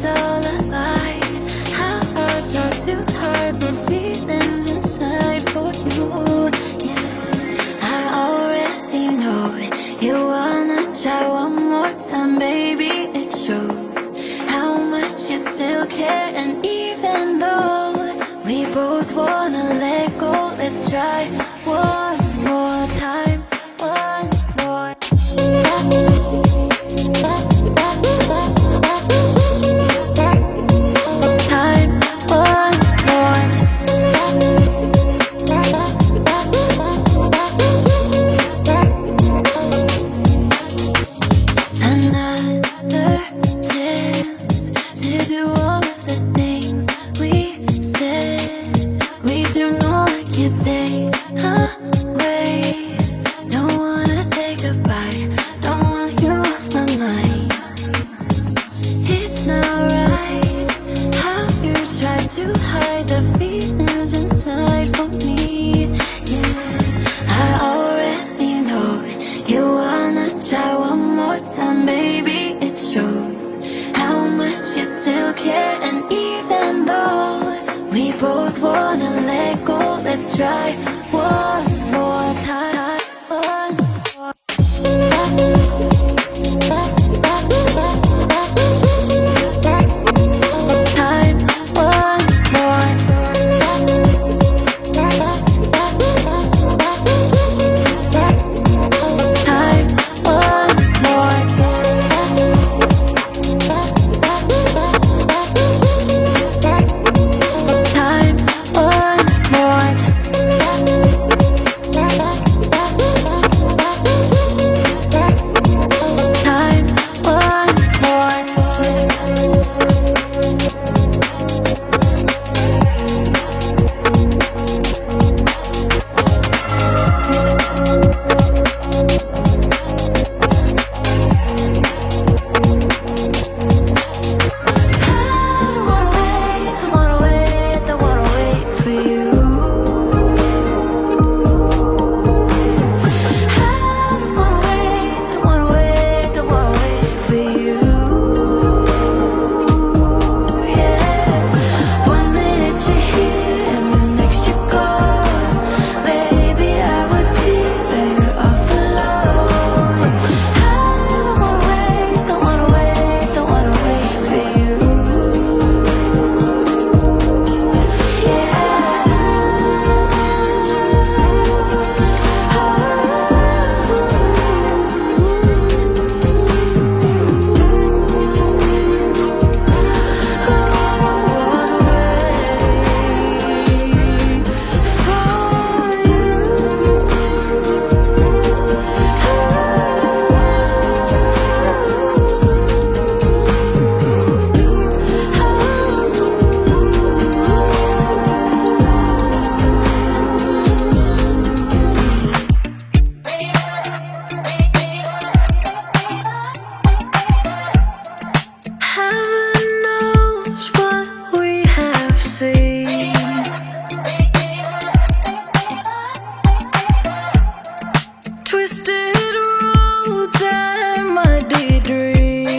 all a lie. How I try to hide my feelings inside for you. Yeah, I already know it. You wanna try one more time, baby. It shows how much you still care. And even though we both wanna let go, let's try one more time. One more time, one more. Another chance to do all of the things we said. We do know I can't stay away. Don't wanna say goodbye, don't want you off my mind. It's not right how you try to hide the feelings inside for me. Yeah, I already know it. You wanna try one more time, baby. It shows how much you still care. And even though we both wanna let go, let's try